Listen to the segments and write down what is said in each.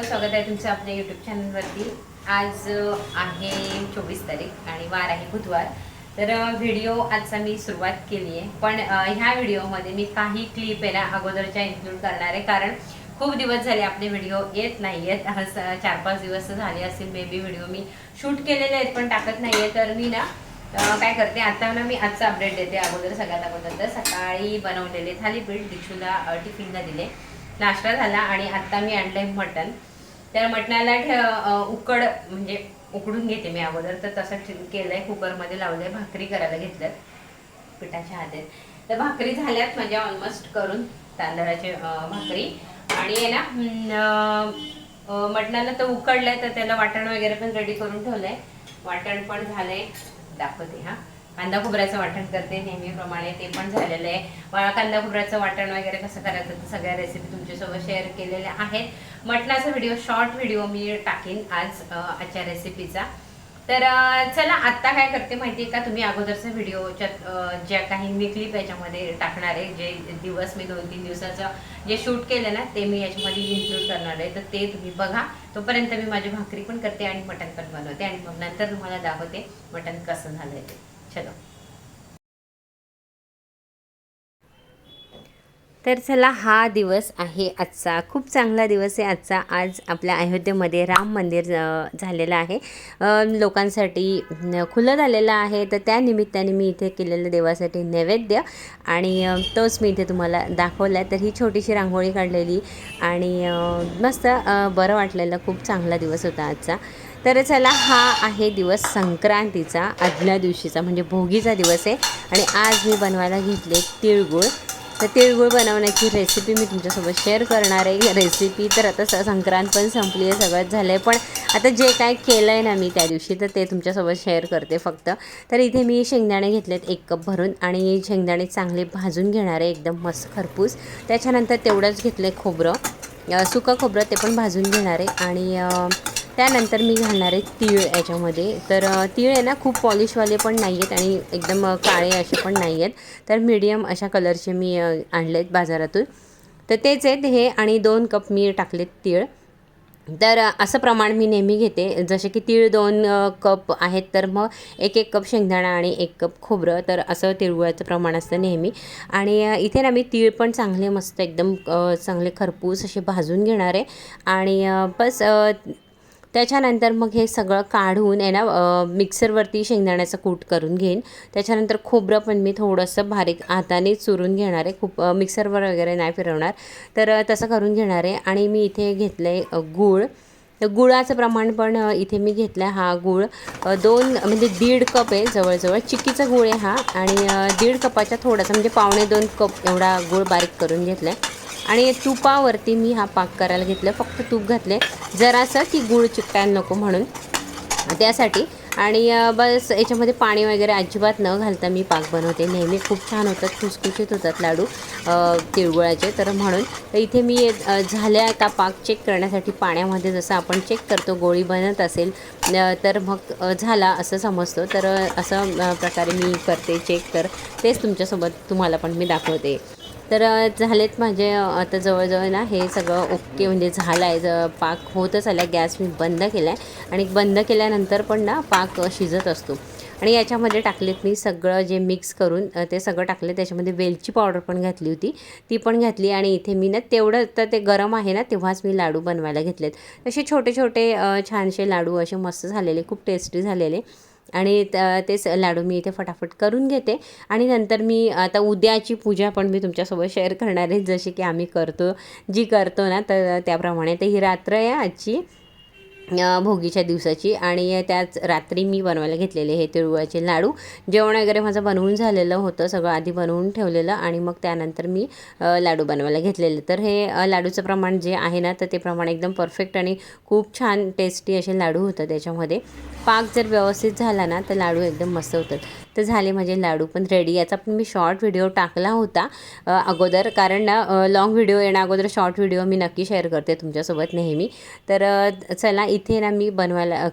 स्वागत आहे तुमचं आपल्या यूट्यूब चॅनलवरती। आज आहे 24 तारीख आणि वार आहे बुधवार। तर व्हिडिओ आजचा मी सुरुवात केली आहे, पण ह्या व्हिडिओमध्ये मी काही क्लिप आहे ना अगोदरच्या इन्क्लूड करणार आहे, कारण खूप दिवस झाले आपले व्हिडिओ येत नाही आहेत। 4-5 दिवस झाले असतील may be video me shoot केलेले आहेत पण टाकत नाही आहे। तर मी ना काय करते आता ना, मी आजचा अपडेट देते। अगोदर सगळ्यात अगोदर तर सकाळी बनवलेले थालीपीठ दिक्षूला टिफिनला दिले, नाश्ता झाला आणि आता मी आणलंय मटण। त्या मटणाला उकड म्हणजे उकडून घेते मी अगोदर, तर तसं केलंय, कुकरमध्ये लावलंय, भाकरी करायला घेतल्यात पिठाच्या हातात। तर भाकरी झाल्यात म्हणजे ऑलमोस्ट करून, तांदळाचे भाकरी। आणि आहे ना मटणाला तर उकडलंय, तर त्याला वाटण वगैरे पण रेडी करून ठेवलंय। वाटण पण झालंय, दाखवते हा। कांदा खोबऱ्याचं वाटण करते नेहमीप्रमाणे, ते पण झालेलं आहे। कांदा खोबऱ्याचं वाटण वगैरे कसं करायचं तर सगळ्या रेसिपी तुमच्यासोबत शेअर केलेल्या आहेत। मटणाचा व्हिडिओ शॉर्ट व्हिडिओ मी टाकीन आज आजच्या रेसिपीचा। तर चला आत्ता काय करते माहिती आहे का, तुम्ही अगोदरच्या व्हिडिओच्या ज्या काही मी क्लिप याच्यामध्ये टाकणार आहे, जे दिवस मी 2-3 दिवसाचं जे शूट केलं ना ते मी याच्यामध्ये इन्क्लूड करणार आहे। तर ते तुम्ही बघा, तोपर्यंत मी माझी भाकरी पण करते आणि मटण पण बनवते आणि मग नंतर तुम्हाला दाखवते मटण कसं झालंय ते। चलो, तर चला, हा दिवस आहे आजचा, खूप चांगला दिवस आहे आजचा। आज आपल्या अयोध्येमध्ये राम मंदिर झालेलं आहे, लोकांसाठी खुलं झालेलं आहे। तर त्या निमित्ताने मी इथे केलेलं देवासाठी नैवेद्य आणि तोच मी इथे तुम्हाला दाखवला आहे। तर ही छोटीशी रांगोळी काढलेली आणि मस्त बरं वाटलेलं, खूप चांगला दिवस होता आजचा। तर चला, हा आहे दिवस संक्रांतीचा, आदल्या दिवशीचा म्हणजे भोगीचा दिवस आहे। आणि आज मी बनवायला घेतले तिळगुळ। तर तिळगुळ बनवण्याची रेसिपी मी तुमच्यासोबत शेअर करणार आहे। रेसिपी तर आता संक्रांत पण संपली आहे, सगळंच झालं आहे, पण आता जे काय केलं आहे ना मी त्या दिवशी, तर ते तुमच्यासोबत शेअर करते फक्त। तर इथे मी शेंगदाणे घेतलेत 1 कप भरून आणि शेंगदाणे चांगले भाजून घेणार आहे एकदम मस्त खरपूस। त्याच्यानंतर तेवढंच घेतलं आहे खोबरं, सुकं खोबरं, ते पण भाजून घेणार आहे। आणि त्यानंतर मी घालणार आहे तीळ याच्यामध्ये। तर तीळ आहे ना खूप पॉलिशवाले पण नाही आहेत आणि एकदम काळे असे पण नाही आहेत, तर मीडियम अशा कलरचे मी आणले आहेत बाजारातून। तर तेच आहेत हे, आणि 2 कप मी टाकलेत तीळ। तर असं प्रमाण मी नेहमी घेते, जसे की तीळ 2 कप आहेत तर मग 1-1 कप शेंगदाणा आणि 1 कप खोबरं, तर असं तिळगुळाचं प्रमाण असतं नेहमी। आणि इथे ना मी तीळ पण चांगले मस्त एकदम चांगले खरपूस असे भाजून घेणार आहे। आणि बस त्याच्यानंतर मग हे सगळं काढून आहे ना मिक्सरवरती शेंगदाण्याचं कूट करून घेईन। त्याच्यानंतर खोबरं पण मी थोडंसं बारीक हाताने चुरून घेणार आहे, खूप मिक्सरवर वगैरे नाही फिरवणार, तर तसं करून घेणार आहे। आणि मी इथे घेतलं आहे गूळ। तर गुळाचं प्रमाण पण इथे मी घेतलं आहे, हा गूळ 2 म्हणजे 1.5 कप आहे जवळजवळ, चिक्कीचा गूळ आहे हा। आणि 1.5 कपाच्या थोडासा म्हणजे 1.25-2 कप एवढा गूळ बारीक करून घेतला आहे। आणि तुपावरती मी हा पाक करायला घेतला, फक्त तूप घातले जरासं की गूळ चिकटायला नको म्हणून, त्यासाठी। आणि बस याच्यामध्ये पाणी वगैरे अजिबात न घालता मी पाक बनवते नेहमी, खूप छान होतात, खुसखुशीत होतात लाडू तिळगुळाचे। तर म्हणून इथे मी झाल्या का पाक चेक करण्यासाठी पाण्यामध्ये जसं आपण चेक करतो गोळी बनत असेल तर मग झाला असं समजतो, तर असं प्रकारे मी करते चेक, तर तेच तुमच्यासोबत तुम्हाला पण मी दाखवते। तर झालेत माझे आता जवळजवळ ना हे सगळं ओके, म्हणजे झालं आहे, पाक होतच आला। गॅस मी बंद केला आहे आणि बंद केल्यानंतर पण ना पाक शिजत असतो। आणि याच्यामध्ये टाकलेत मी सगळं जे मिक्स करून ते सगळं टाकले, त्याच्यामध्ये वेलची पावडर पण घातली होती, ती पण घातली। आणि इथे मी ना तेवढं तर ते गरम आहे ना तेव्हाच मी लाडू बनवायला घेतलेत, असे छोटे छोटे छानसे लाडू असे मस्त झालेले, खूप टेस्टी झालेले। आणि तेच लाडू मी इथे फटाफट करून घेते। आणि नंतर मी आता उद्याची पूजा पण मी तुमच्यासोबत शेअर करणार आहे, जशी की आम्ही करतो ना, तर त्याप्रमाणे। तर ही रात्र आहे आजची भोगीच्या दिवसाची, आणि त्याच रात्री मी बनवायला घेतलेले हे तिळगुळाचे लाडू। जेवण वगैरे माझं बनवून झालेलं होतं, सगळं आधी बनवून ठेवलेलं, आणि मग त्यानंतर मी लाडू बनवायला घेतलेले। तर हे लाडूचं प्रमाण जे आहे ना, तर ते प्रमाण एकदम परफेक्ट आणि खूप छान टेस्टी असे लाडू होतात त्याच्यामध्ये। पाक जर व्यवस्थित झाला ना तर लाडू एकदम मस्त होतात। तर झाले माझे लाडू पण रेडी। याचा पण मी शॉर्ट व्हिडिओ टाकला होता अगोदर, कारण ना लॉंग व्हिडिओ येण्या अगोदर शॉर्ट व्हिडिओ मी नक्की शेअर करते तुमच्यासोबत नेहमी। तर चला, इथे ना मी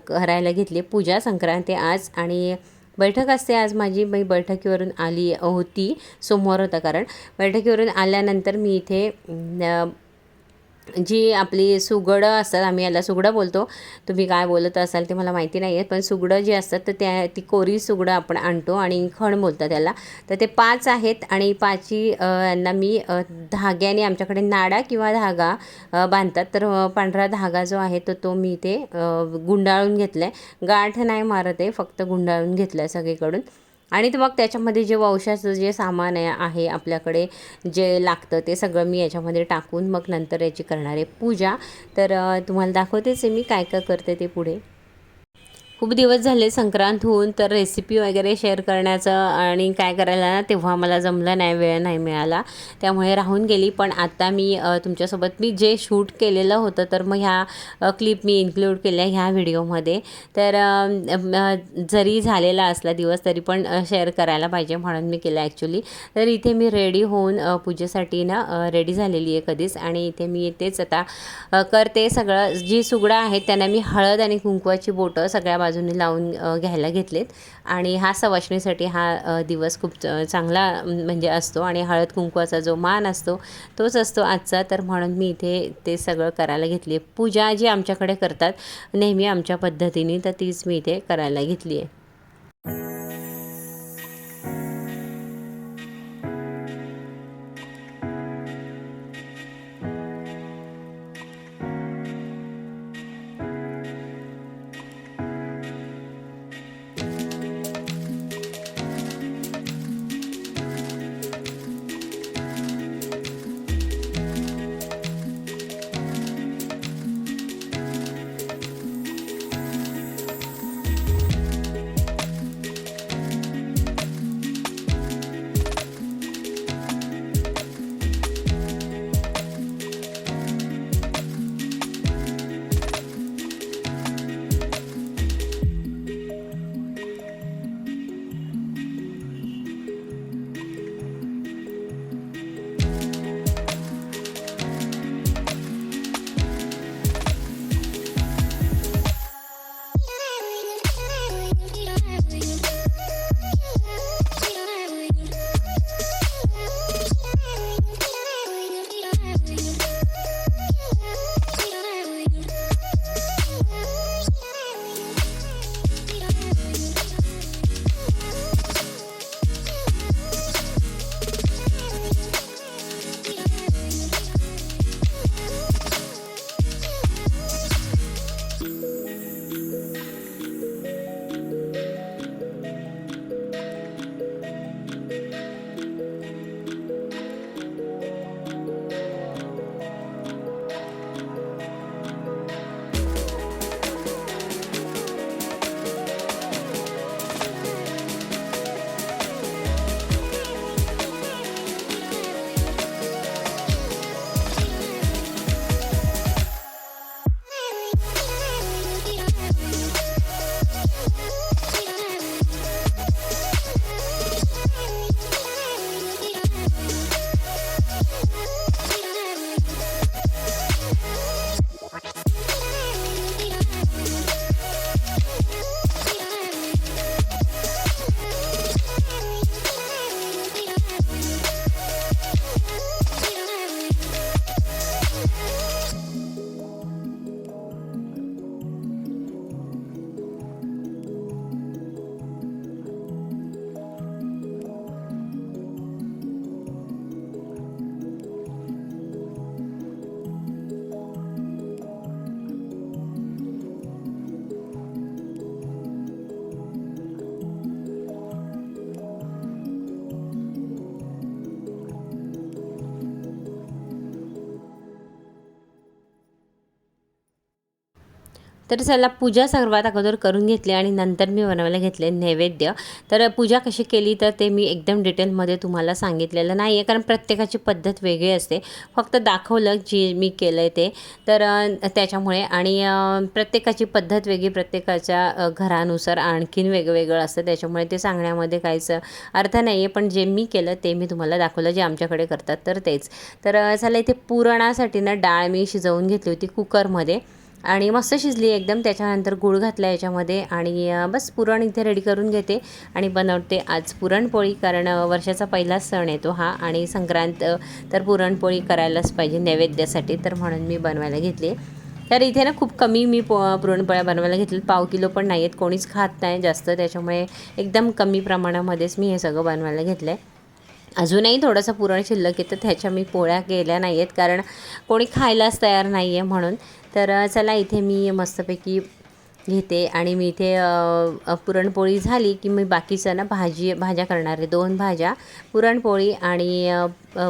करायला घेतली पूजा, संक्रांती आज, आणि बैठक असते आज माझी। मी बैठकीवरून आली होती, सोमवार होता, कारण बैठकीवरून आल्यानंतर मी इथे जी आपली सुगडं असतात, आम्ही याला सुगडं बोलतो, तुम्ही काय बोलत असाल ते मला माहिती नाही आहे, पण सुगडं जी असतात तर ती कोरी सुगडं आपण आणतो आणि खण बोलतात त्याला. तर ते 5 आहेत आणि 5ही यांना मी धाग्याने, आमच्याकडे नाडा किंवा धागा बांधतात, तर पांढरा धागा जो आहे तो मी ते गुंडाळून घेतला आहे. गाठ नाही मारत आहे, फक्त गुंडाळून घेतलं आहे सगळीकडून. आणि मग त्याच्यामध्ये जे वंशाचं जे सामान आहे आपल्याकडे जे लागतं ते सगळं मी याच्यामध्ये टाकून मग नंतर याची करणार आहे पूजा. तर तुम्हाला दाखवतेच आहे मी काय काय करते ते पुढे. खूप दिवस झाले संक्रांत होऊन, तर रेसिपी वगैरे शेअर करण्याचं आणि काय करायला ना तेव्हा मला जमलं नाही, वेळ नाही मिळाला, त्यामुळे राहून गेली. पण आता मी तुमच्यासोबत मी जे शूट केलेलं होतं तर मग ह्या क्लिप मी इन्क्लूड केल्या ह्या व्हिडिओमध्ये. तर जरी झालेला असला दिवस तरी पण शेअर करायला पाहिजे म्हणून मी केलं ॲक्च्युली. तर इथे मी रेडी होऊन पूजेसाठी ना रेडी झालेली आहे कधीच, आणि इथे मी तेच आता करते सगळं. जी सुगडं आहेत त्यांना मी हळद आणि कुंकवाची बोटं सगळ्या बाजूने लावून घ्यायला घेतलेत. आणि हा सवाष्णीसाठी हा दिवस खूप चांगला म्हणजे असतो, आणि हळद कुंकवाचा जो मान असतो तोच असतो आजचा. तर म्हणून मी इथे ते सगळं करायला घेतली आहे. पूजा जी आमच्याकडे करतात नेहमी आमच्या पद्धतीने, तर तीच मी इथे करायला घेतली आहे. तर चला पूजा सर्वात अगोदर करून घेतली आणि नंतर मी बनवायला घेतले नैवेद्य. तर पूजा कशी केली तर ते मी एकदम डिटेलमध्ये तुम्हाला सांगितलेलं नाही आहे, कारण प्रत्येकाची पद्धत वेगळी असते. फक्त दाखवलं जे मी केलं आहे ते. तर त्याच्यामुळे आणि प्रत्येकाची पद्धत वेगळी, प्रत्येकाच्या घरानुसार आणखीन वेगवेगळं असतं, त्याच्यामुळे ते सांगण्यामध्ये काहीच अर्थ नाही आहे. पण जे मी केलं ते मी तुम्हाला दाखवलं, जे आमच्याकडे करतात तर तेच. तर चला इथे पुरणासाठी ना डाळ मी शिजवून घेतली होती कुकरमध्ये. आणि मस्त शिजली एकदम. त्याच्यानंतर गूळ घातला याच्यामध्ये आणि बस पुरण इथे रेडी करून घेते आणि बनवते आज पुरणपोळी. कारण वर्षाचा पहिलाच सण येतो हा आणि संक्रांत तर पुरणपोळी करायलाच पाहिजे नैवेद्यासाठी, तर म्हणून मी बनवायला घेतली. तर इथे ना खूप कमी मी पुरणपोळ्या बनवायला घेतले, पाव किलो पण नाही आहेत, कोणीच खात नाही जास्त, त्याच्यामुळे एकदम कमी प्रमाणामध्येच मी हे सगळं बनवायला घेतलं आहे. अजूनही थोडंसं पुरण शिल्लक आहे तर त्याच्या मी पोळ्या केल्या नाही आहेत, कारण कोणी खायलाच तयार नाही आहे म्हणून. तर चला इथे मी मस्तपैकी घेते आणि मी इथे पुरणपोळी झाली की मी बाकीचं ना भाज्या करणार आहे. 2 भाज्या, पुरणपोळी आणि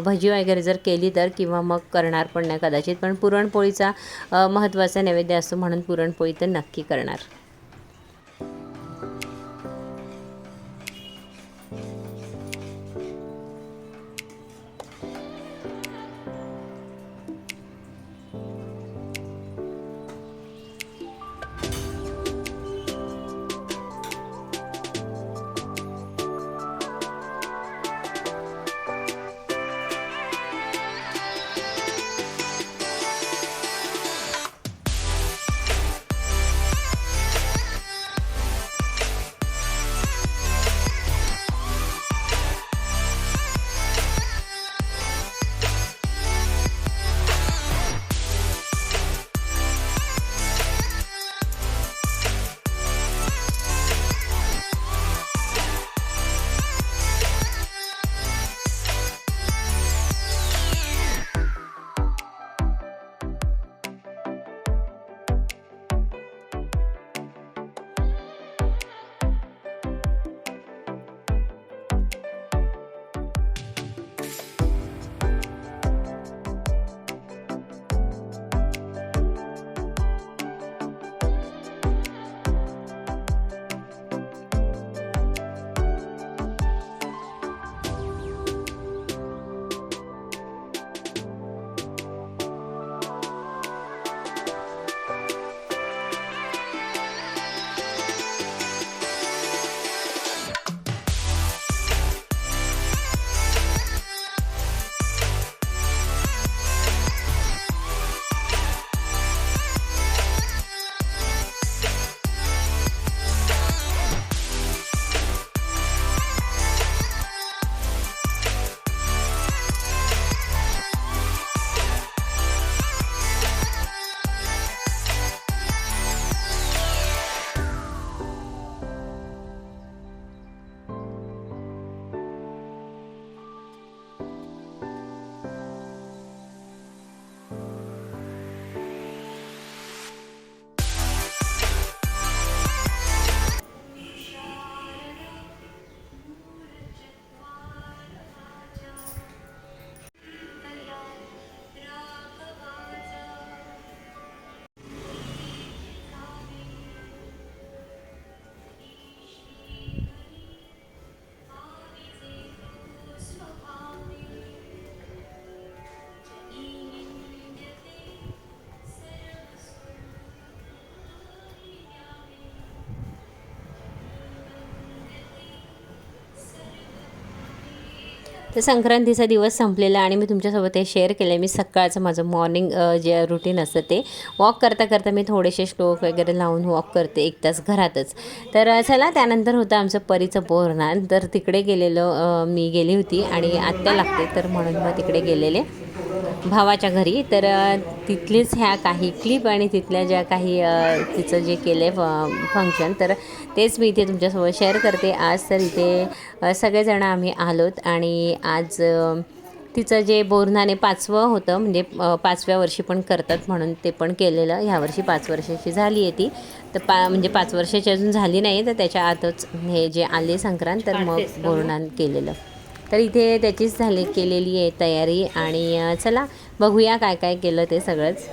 भजी वगैरे जर केली तर, किंवा मग करणार पण नाही कदाचित, पण पुरणपोळीचा महत्त्वाचा नैवेद्य असतो म्हणून पुरणपोळी तर नक्की करणार. तर संक्रांतीचा दिवस संपलेला आणि मी तुमच्यासोबत हे शेअर केलं आहे. मी सकाळचं माझं मॉर्निंग जे रुटीन असतं ते वॉक करता करता मी थोडेसे श्लोक वगैरे लावून वॉक करते 1 तास घरातच. तर चला, त्यानंतर होतं आमचं परीचं बोरनान. तर तिकडे मी गेली होती आणि आत्या लागते तर म्हणून मग तिकडे गेलेले भावाच्या घरी. तर तिथलीच ह्या काही क्लिप आणि तिथल्या ज्या काही तिचं जे केलं आहे फंक्शन, तर तेच मी इथे तुमच्यासोबत शेअर करते आज. तर इथे सगळेजण आम्ही आलोत आणि आज तिचं जे बोरनाने 5वं होतं, म्हणजे 5व्या वर्षी पण करतात म्हणून ते पण केलेलं. ह्यावर्षी 5 वर्षाची झाली आहे ती. तर म्हणजे 5 वर्षाची अजून झाली नाही, तर त्याच्या आतच हे जे आले संक्रांत, तर मग बोरनान केलेलं. तर इथे त्याचीच केलेली आहे तयारी. आणि चला बघूया काय काय केलं ते सगळंच.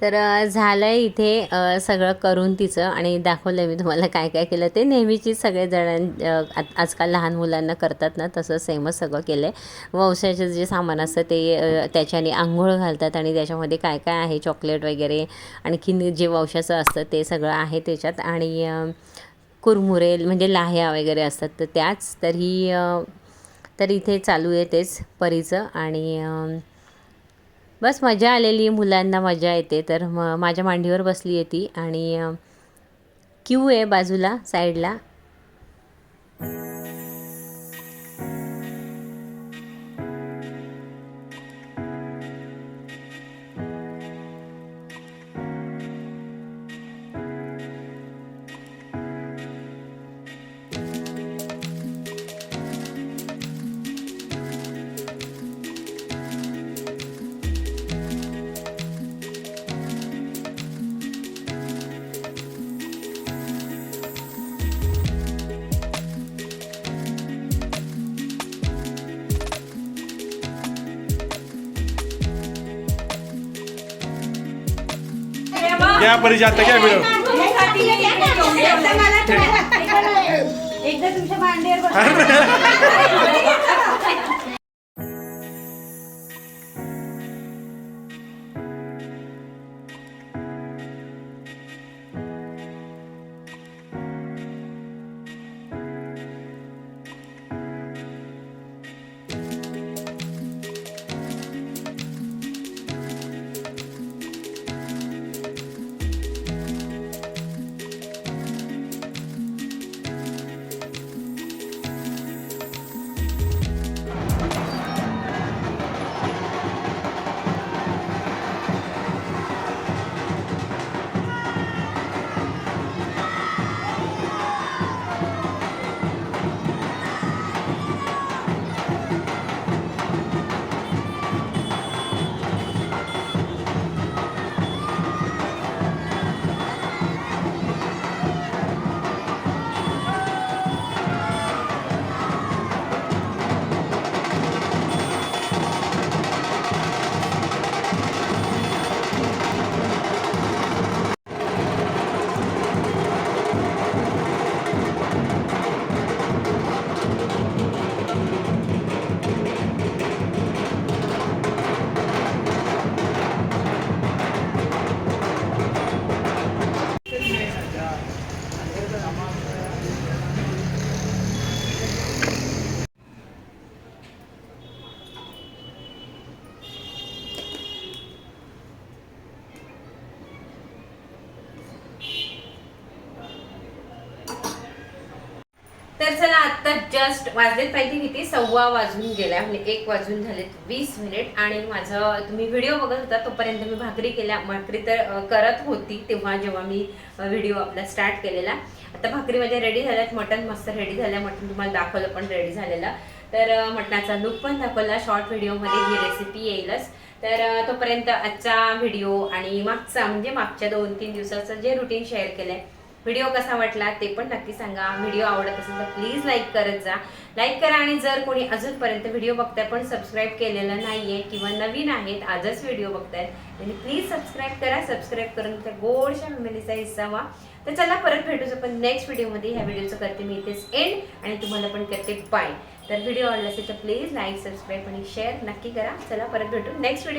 तर झालं आहे इथे सगळं करून तिचं आणि दाखवलं मी तुम्हाला काय काय केलं ते. नेहमीची सगळेजण आजकाल लहान मुलांना करतात ना तसं सेमच सगळं केलं आहे. वंशाचं जे सामान असतं ते त्याच्याने आंघोळ घालतात आणि त्याच्यामध्ये काय काय आहे चॉकलेट वगैरे आणखीन जे वंशाचं असतं ते सगळं आहे त्याच्यात. आणि कुरमुरे म्हणजे लाह्या वगैरे असतात तर त्याच. तर इथे चालू आहे तेच परीचं. आणि बस मजा आलेली, मुलांना मजा येते. तर माझ्या मांडीवर बसली आहे ती आणि क्यू आहे बाजूला साईडला. क्या परिचय आता क्या व्हिडिओ एकदा तुमच्या मांडीवर तर चला आत्ता जस्ट वाजलेत पाहिजे किती 1:15 वाजून गेल्या म्हणजे 1 वाजून झालेत 20 मिनिट. आणि माझं तुम्ही व्हिडिओ बघत होता तोपर्यंत मी भाकरी केल्या. भाकरी तर करत होती तेव्हा जेव्हा मी व्हिडिओ आपला स्टार्ट केलेला. आता भाकरी माझ्या रेडी झाल्यात. मटण मस्त रेडी झालं. मटण तुम्हाला दाखवलं पण रेडी झालेलं. तर मटणाचा लुक पण दाखवला. शॉर्ट व्हिडिओमध्ये ही रेसिपी येईलच. तर तोपर्यंत आजचा व्हिडिओ आणि मागचा म्हणजे मागच्या 2-3 दिवसाचं जे रुटीन शेअर केलं आहे. व्हिडिओ कसा वाटला ते पण नक्की सांगा. व्हिडिओ आवडत असेल तर प्लीज लाईक करत जा. लाईक करा. आणि जर कोणी अजूनपर्यंत व्हिडिओ बघताय पण सबस्क्राईब केलेलं नाहीये किंवा नवीन आहेत आजच व्हिडिओ बघतायत त्यांनी प्लीज सबस्क्राईब करा. सबस्क्राईब करून त्या गोडशा फॅमिलीचा हिस्सा व्हा. तर चला परत भेटूच आपण नेक्स्ट व्हिडिओमध्ये. ह्या व्हिडिओचं करते मी इथेच एंड आणि तुम्हाला पण करते बाय. तर व्हिडिओ आवडला असेल तर प्लीज लाईक सबस्क्राईब आणि शेअर नक्की करा. चला परत भेटू नेक्स्ट व्हिडिओ.